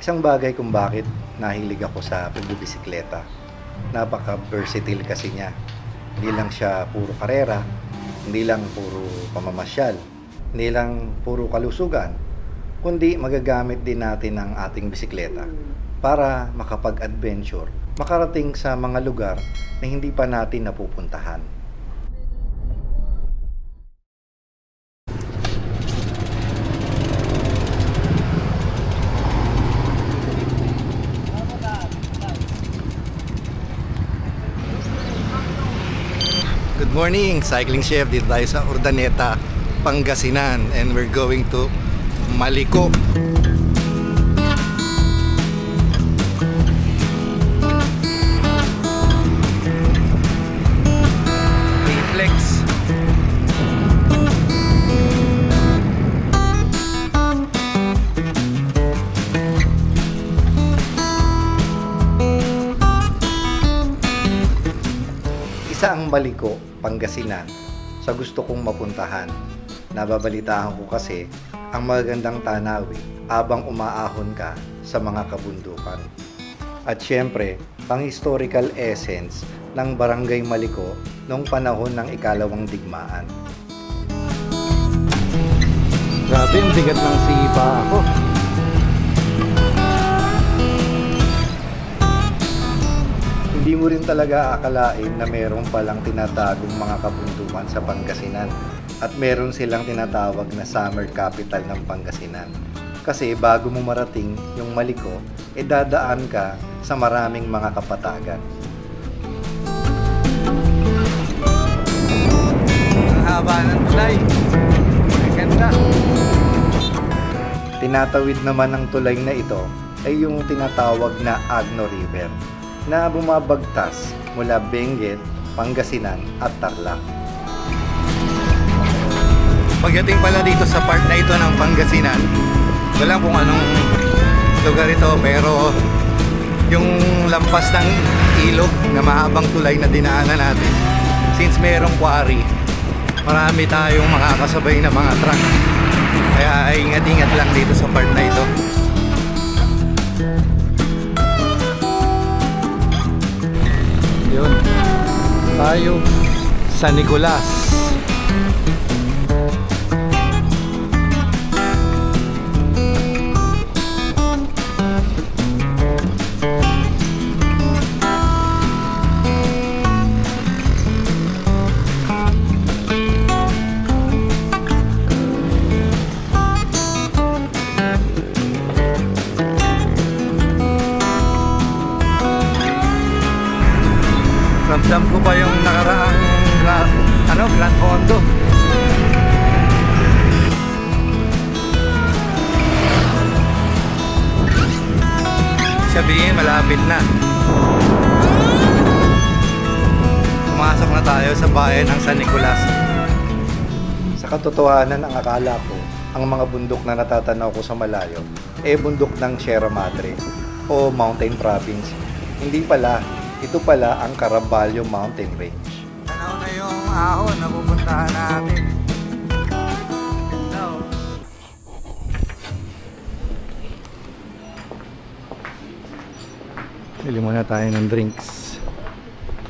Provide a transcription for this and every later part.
Isang bagay kung bakit nahilig ako sa pagbibisikleta. Napaka-versatile kasi niya. Hindi lang siya puro karera, hindi lang puro pamamasyal, hindi lang puro kalusugan, kundi magagamit din natin ang ating bisikleta para makapag-adventure, makarating sa mga lugar na hindi pa natin napupuntahan. Good morning, Cycling Chef. Dito tayo sa Urdaneta, Pangasinan, and we're going to Maliko. Reflex. Isa ang Maliko, Pangasinan, sa gusto kong mapuntahan. Nababalitaan ko kasi ang magagandang tanawin habang umaahon ka sa mga kabundukan. At syempre, pang-historical essence ng Barangay Maliko noong panahon ng ikalawang digmaan. Grabe, ang bigat ng sipa ako. Hindi mo rin talaga akalain na meron palang tinatagong mga kabundukan sa Pangasinan at meron silang tinatawag na summer capital ng Pangasinan. Kasi bago mo marating yung Maliko, dadaan ka sa maraming mga kapatagan. Ang haba ng tulay. Ang ganda. Tinatawid naman ng tulay na ito ay yung tinatawag na Agno River, na bumabagtas mula Benguet, Pangasinan at Tarlac. Pagdating pala dito sa part na ito ng Pangasinan, wala kung anong lugar ito, pero yung lampas ng ilog na mahabang tulay na dinaanan natin, since merong quarry, marami tayong makakasabay na mga truck, kaya ingat-ingat lang dito sa part na ito. Yun, tayo sa Nicolas. Ramdam ko pa yung nakaraang Grand Fondo. Sabihin malapit na. Pumasok na tayo sa bayan ng San Nicolas. Sa katotohanan, ang akala ko, ang mga bundok na natatanaw ko sa malayo bundok ng Sierra Madre o Mountain Province. Hindi pala. Ito pala ang Caraballo Mountain Range. Tanaw na yung ahon na pupuntahan natin. Now, bili muna tayo ng drinks.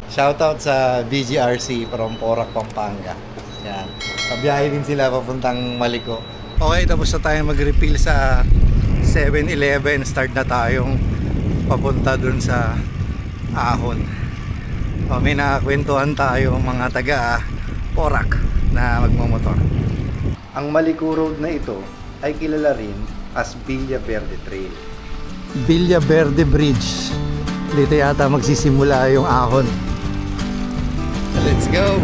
Shoutout sa BGRC from Porac, Pampanga. Yan. Pabiyahe din sila papuntang Maliko. Okay, tapos na tayo mag-refill sa 7-Eleven. Start na tayong papunta dun sa ahon. May nakakwentuhan tayo mga taga Porac na magmamotor. Ang Maliko Road na ito ay kilala rin as Villa Verde Trail. Villa Verde Bridge. Dito yata magsisimula yung ahon. Let's go!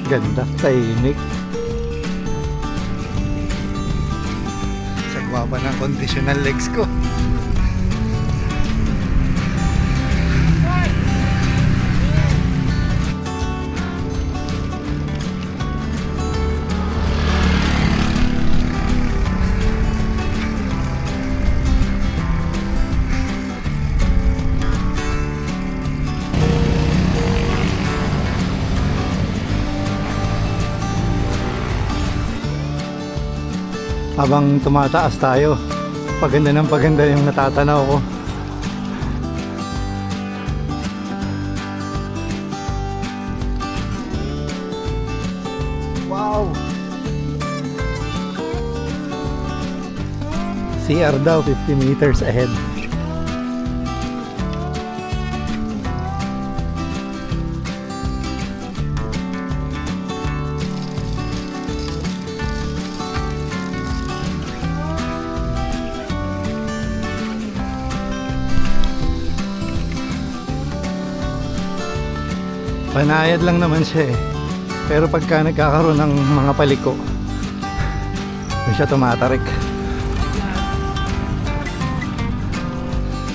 Ganda, tahimik. Sagwa pa ng conditional legs ko. habang tumataas tayo. Paganda ng paganda yung natatanaw ko. Wow! CR daw 50 meters ahead. Panayad lang naman siya eh. Pero pagka nagkakaroon ng mga paliko, doon siya tumatarik.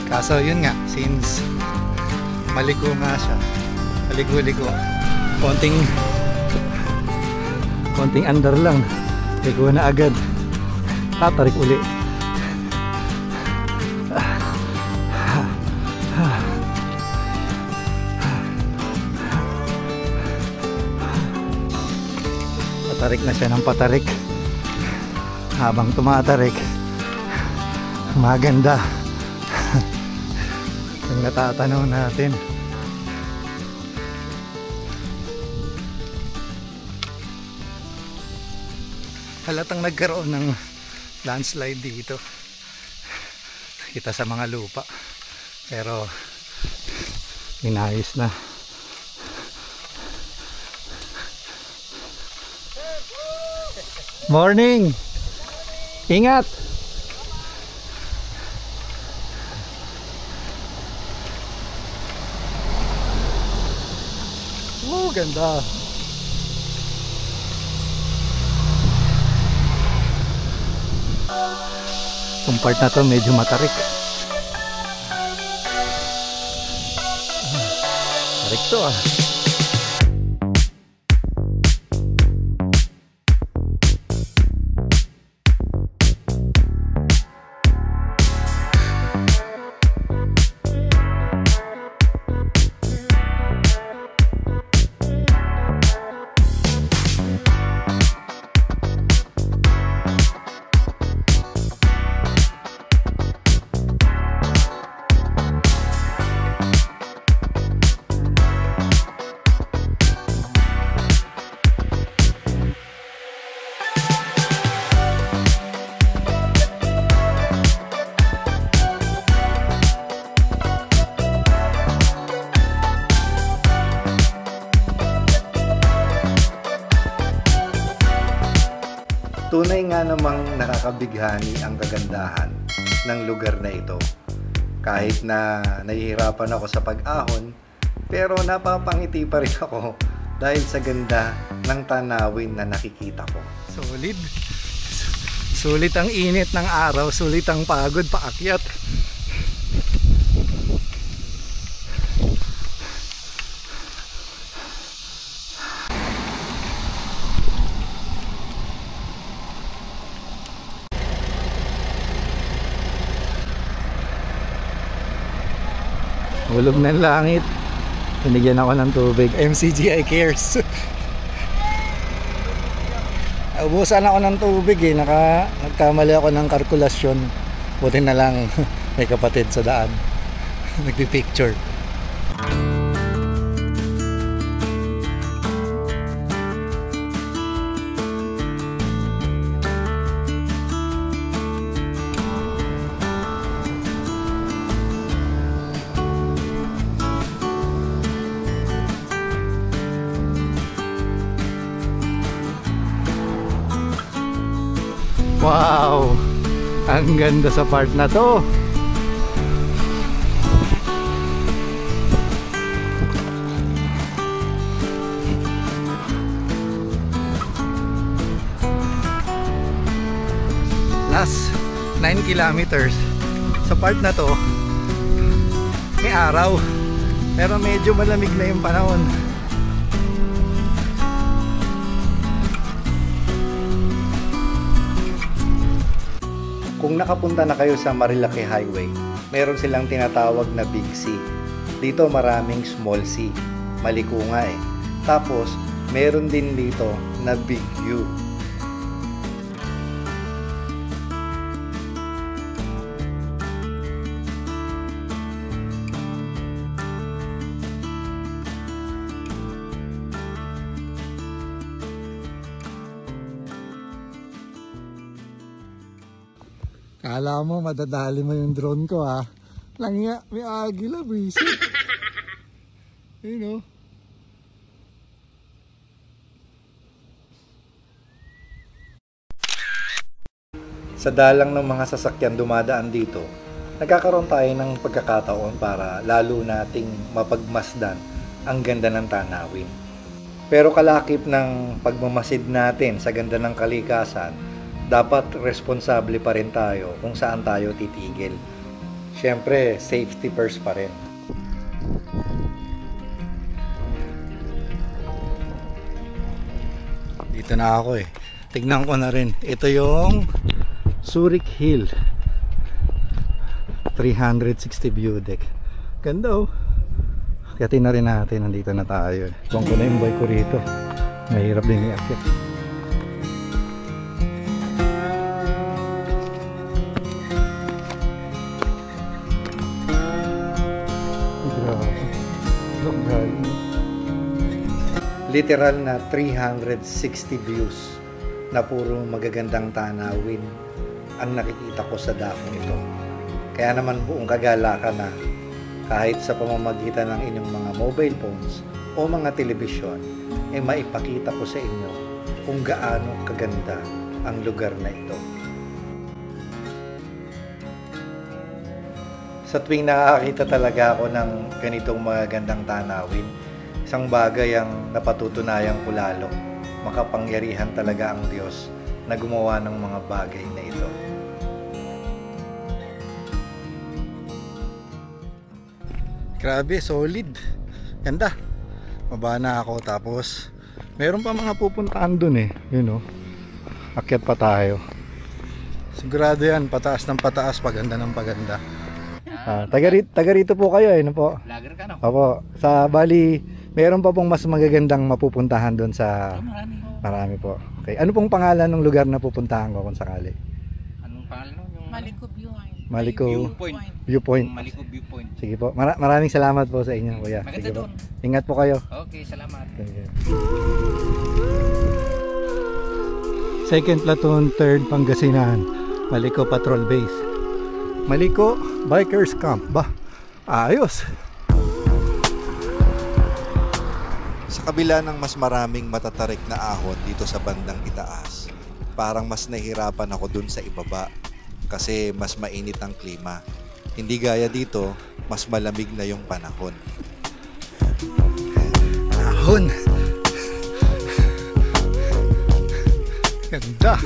Kaso yun nga, since maliko nga siya, paliko-liko, konting under lang, liko na agad, tatarik uli. Patarik na siya ng patarik. Habang tumatarik, maganda yung natatanaw natin. Halatang nagkaroon ng landslide dito. Kita sa mga lupa, pero inayos na. Morning! Ingat! Oh, ganda! Itong part na to medyo matarik. Tarik to ah. Tunay nga namang nakakabighani ang kagandahan ng lugar na ito. Kahit na nahihirapan ako sa pag-ahon, pero napapangiti pa rin ako dahil sa ganda ng tanawin na nakikita ko. Solid. Sulit ang init ng araw, sulit ang pagod paakyat. Hulog ng langit. Binigyan ako ng tubig. MCGI cares. Ubusan ako ng tubig eh. Nagkamali ako ng kalkulasyon. Buti na lang may kapatid sa daan. Nagpipicture. Wow! Ang ganda sa part na to. Last 9 kilometers. Sa part na to, may araw. Pero medyo malamig na yung panahon. Kung nakapunta na kayo sa Marilaki Highway, meron silang tinatawag na Big C. Dito maraming Small C. Maliko nga eh. Tapos, meron din dito na Big U. Kala mo madadali mo yung drone ko ha. Lang nga, may agila, busy. You know. Sa dalang ng mga sasakyan dumadaan dito, nagkakaroon tayo ng pagkakataon para lalo nating mapagmasdan ang ganda ng tanawin. Pero kalakip ng pagmamasid natin sa ganda ng kalikasan, dapat responsable pa rin tayo kung saan tayo titigil. Siyempre, safety first pa rin. Dito na ako eh. Tignan ko na rin. Ito yung Zurich Hill 360 view deck. Ganda oh. Akitin na rin natin. Nandito na tayo eh. Buwan ko na yung bike ko rito. Mahirap din i-akit. Literal na 360 views na puro magagandang tanawin ang nakikita ko sa dakong ito. Kaya naman buong kagalakan na kahit sa pamamagitan ng inyong mga mobile phones o mga telebisyon ay maipakita ko sa inyo kung gaano kaganda ang lugar na ito. Sa tuwing nakakita talaga ako ng ganitong magagandang tanawin, isang bagay ang napatutunayan ko lalo, makapangyarihan talaga ang Diyos na gumawa ng mga bagay na ito. Grabe, solid. Ganda. Baba na ako tapos meron pa mga pupuntahan dun eh. You know, akyat pa tayo. Sigurado yan, pataas ng pataas, paganda ng paganda. Taga rito po kayo eh, no po? Vlogger ka no? Opo, sa Bali, meron pa pong mas magagandang mapupuntahan doon sa... Marami po. Okay. Ano pong pangalan ng lugar na pupuntahan ko kung sakali? Anong pangalan nun? Maliko Viewpoint. Maliko Viewpoint. Maliko Viewpoint. Sige po. Maraming salamat po sa inyo, kuya. Maganda Sige po. doon. Ingat po kayo. Okay, salamat. Second Platoon, 3rd Pangasinan, Maliko Patrol Base. Maliko Bikers Camp. Ba, ayos. Sa kabila ng mas maraming matatarik na ahon dito sa bandang itaas, parang mas nahihirapan ako dun sa ibaba kasi mas mainit ang klima. Hindi gaya dito, mas malamig na yung panahon. Ahon. Ganda.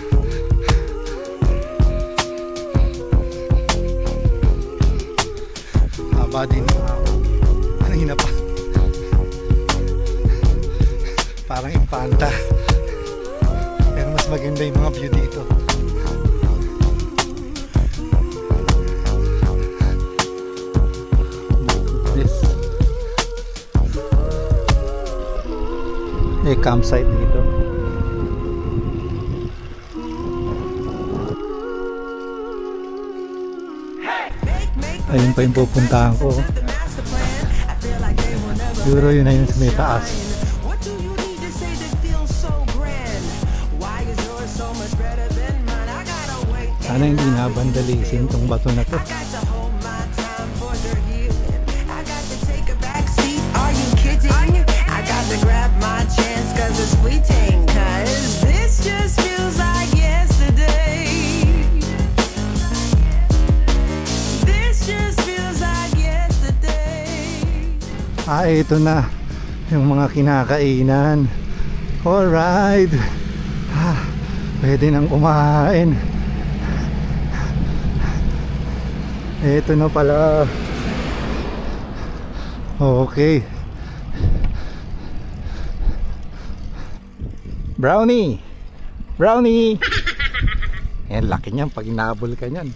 Haba din yung ahon. Kanina pa. Parang impanta. Pero mas maganda yung mga view dito. This campsite dito. Ayun pa yung pupuntahan ko. Siguro yun na yun sa may taas. Sana hindi nabandalisin tong bato na to. Ito na yung mga kinakainan. Alright. Pwede nang kumain. Ito na pala. Okay. Brownie. Brownie. Yan, laki niyan pag inabol ka niyan.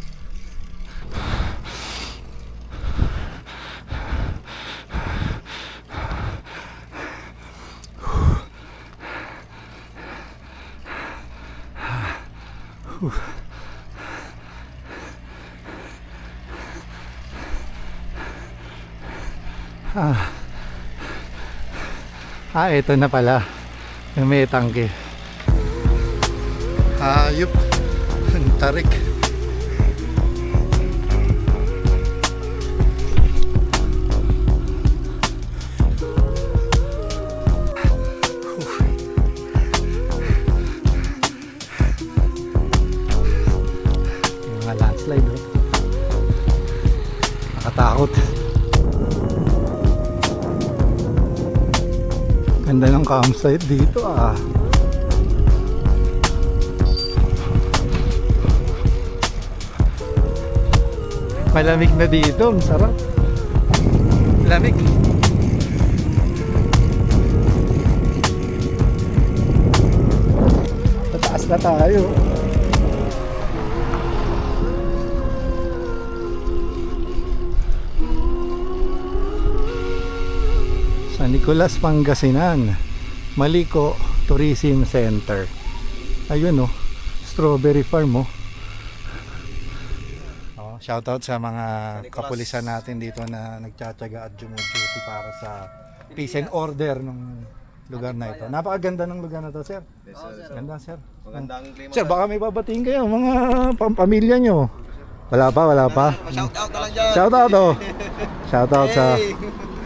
Ito na pala yung may tangke. Hayop, ang tarik. nakakatakot. Ganda ng campsite dito ah. Malamig na dito, ang sarap. Lamig. Tataas na tayo. San Nicolas, Pangasinan, Malico Tourism Center. Ayun oh, strawberry farm oh. Shoutout sa mga kapulisan natin dito na nagtsatsaga at jumuduty para sa peace and order ng lugar na ito. Napakaganda ng lugar na to, sir. Yes, sir. Ganda, sir. Magandang klima. Sir, baka may babatiin kayo, mga pamilya nyo. Wala pa, wala pa. Shout out na lang dyan. Shoutout oh. Shoutout sa...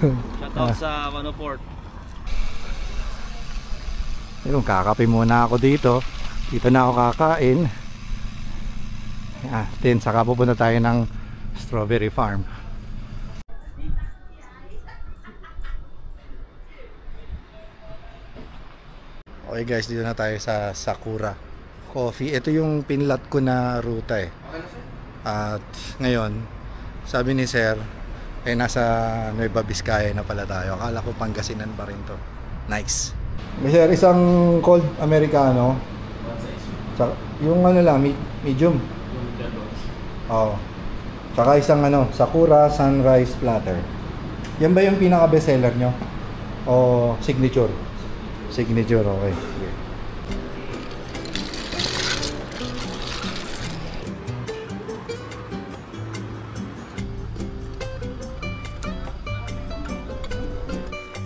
Shout out sa Manoport. Ayun, kakape muna ako dito. Dito na ako kakain. Then saka pupunta tayo ng strawberry farm. Okay guys, dito na tayo sa Sakura Coffee. Ito yung pinlat ko na ruta eh. At ngayon, sabi ni sir, nasa Nueva Vizcaya na pala tayo. Akala ko Pangasinan pa rin to. Nice. Sir, isang cold Americano. Yung ano lang, medium. Oh. Tsaka isang Sakura Sunrise Platter. Yan ba yung pinaka best seller nyo? O signature? Signature, okay. Sige.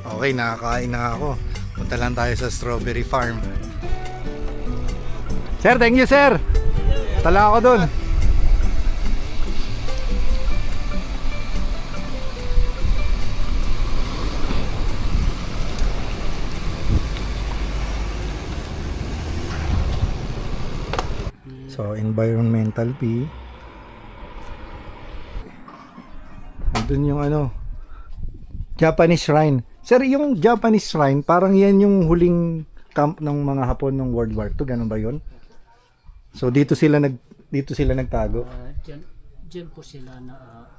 Okay, nakakain na ako. Punta lang tayo sa strawberry farm. Sir, thank you sir. Tala ako dun. So, environmental fee. Doon yung Japanese shrine. Sir, yung Japanese shrine, parang yan yung huling camp ng mga Hapon ng World War II, ganun ba yun? So, dito sila nagtago. Diyan po sila na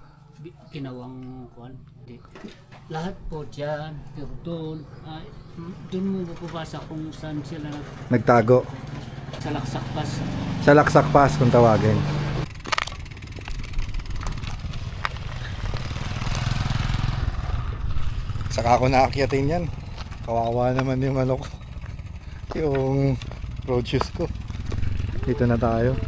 ginawang kuan. Lahat po diyan, pero doon mo mapapasa kung saan sila Nagtago. sa Laksak Pass. Sa Laksak Pass kung tawagin. Saka ako naakyatin yan. Kawawa naman yung ko. Yung road shoes ko. Dito na tayo.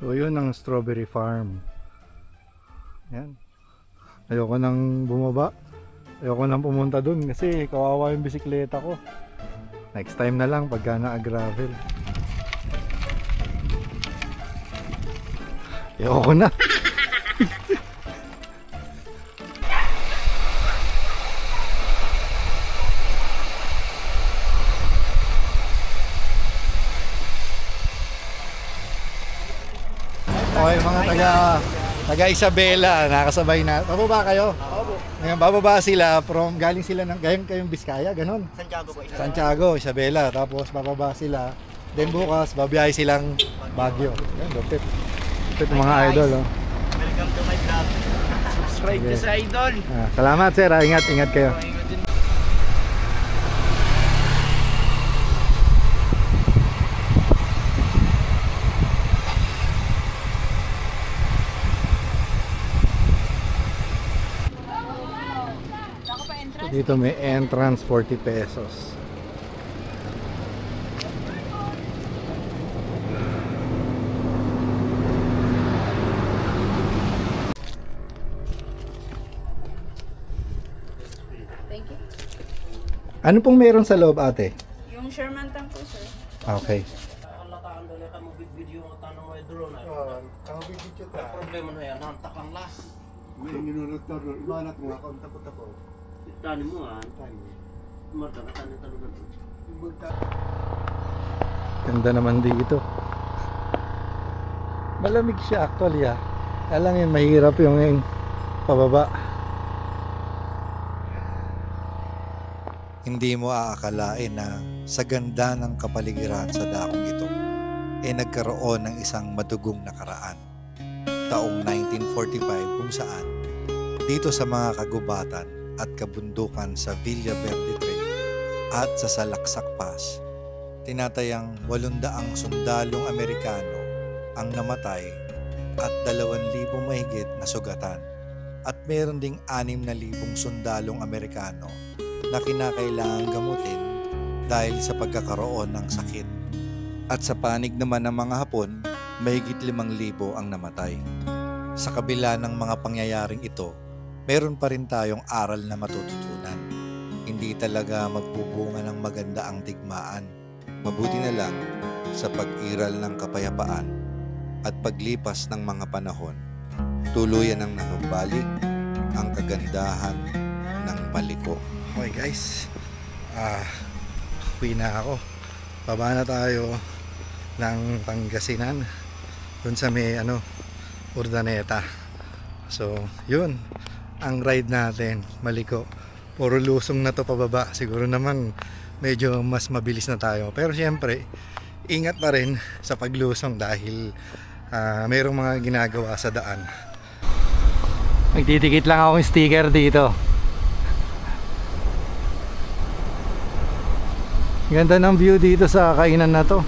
So yun ang strawberry farm. Yan. Ayoko nang bumaba. Ayoko nang pumunta dun kasi kawawa yung bisikleta ko. Next time na lang pagka na-gravel. Ayoko na. Okay, mga taga Isabela, nakasabay na. Bababa kayo? Opo. Ngayon, bababa sila galing sila galing kayong Biskaya, ganun? Santiago po. Santiago, Isabela. Tapos bababa sila. Then bukas, babiyahe silang Baguio. Yan, lupit. Lupit mga idol, oh. Welcome to my vlog. Subscribe Okay. sa idol. Salamat sir, ingat kayo. Dito may entrance 40 pesos. Thank you. Ano pong meron sa loob, ate? Yung Sherman tank po, sir. Okay. Problema na yan, hantak ang las. Tani mo Marta ka tani talunan. Ganda naman dito. Malamig siya actually ah. Alam yun, mahirap yung pababa. Hindi mo aakalain na sa ganda ng kapaligiran sa dakong ito, nagkaroon ng isang madugong nakaraan. Taong 1945 kung saan, dito sa mga kagubatan at kabundukan sa Villa Verde Trail at sa Salaksak Pass, tinatayang 800 sundalong Amerikano ang namatay at 2,000 mahigit na sugatan. At meron ding 6,000 sundalong Amerikano na kinakailangang gamutin dahil sa pagkakaroon ng sakit. At sa panig naman ng mga Hapon, mahigit 5,000 ang namatay. Sa kabila ng mga pangyayaring ito, meron pa rin tayong aral na matututunan. Hindi talaga magbubunga ng maganda ang digmaan. Mabuti na lang sa pag-iral ng kapayapaan at paglipas ng mga panahon, tuluyan ang nanumbalik ang kagandahan ng Maliko. Okay guys, uwi na ako. Baba na tayo ng Pangasinan dun sa may Urdaneta. So yun ang ride natin, Maliko. Puro lusong na to pababa. Siguro naman medyo mas mabilis na tayo, pero syempre ingat pa rin sa paglusong dahil mayroong mga ginagawa sa daan. Magdidikit lang akong sticker dito. Ganda ng view dito sa kainan na to.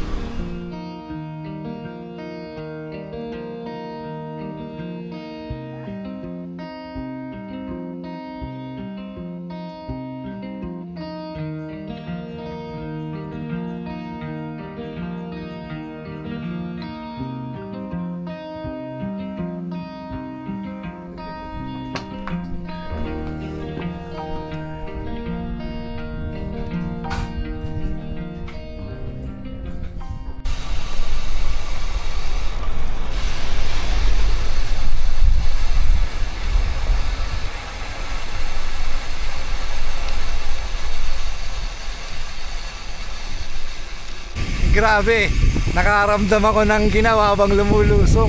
Grabe, nakaramdam ako ng ginawa habang lumulusong.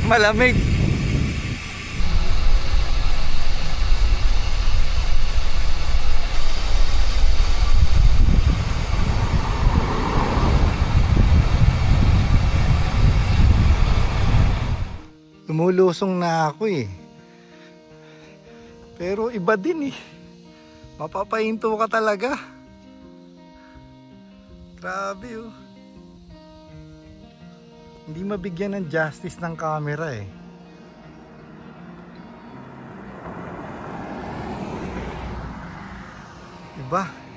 Malamig. Lumulusong na ako eh. Pero iba din eh. Mapapahinto ka talaga. Grabe oh. Hindi mabigyan ng justice ng camera eh.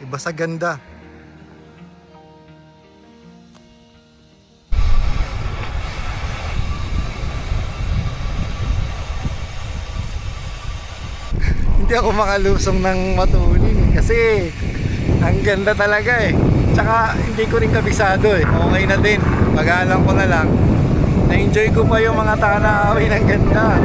Iba sa ganda. Hindi ako makalusong ng matuling kasi ang ganda talaga eh. Tsaka hindi ko rin kabisado eh. Okay na din. Pag-alam ko na lang. Na-enjoy ko pa yung mga tanawin ng ganda.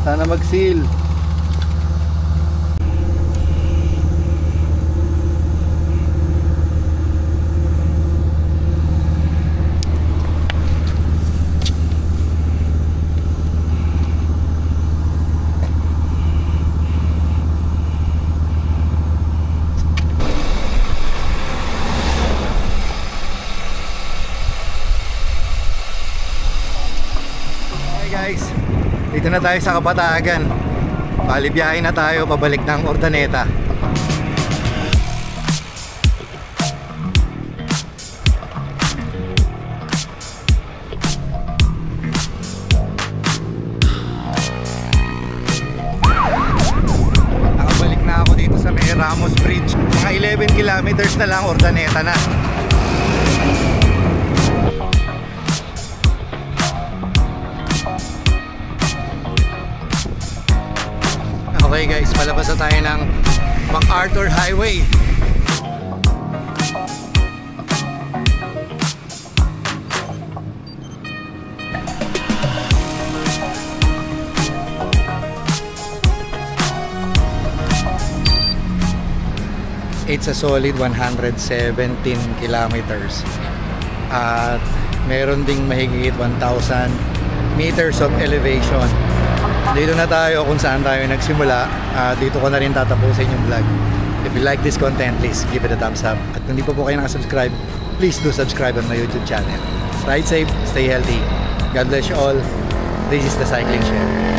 Sana mag-seal. Okay guys, dito na tayo sa Kapatagan. Bali biyahe na tayo pabalik ng Urdaneta. kilometers na lang, Urdaneta na. Okay guys, palabas na tayo ng MacArthur Highway. It's a solid 117 kilometers. At meron ding mahigit 1,000 meters of elevation. Dito na tayo kung saan tayo nagsimula. Dito ko na rin tatapusin yung vlog. If you like this content, please give it a thumbs up. At kung di pa po kayo nakasubscribe, please do subscribe on my YouTube channel. Ride safe, stay healthy. God bless you all. This is the Cycling Share.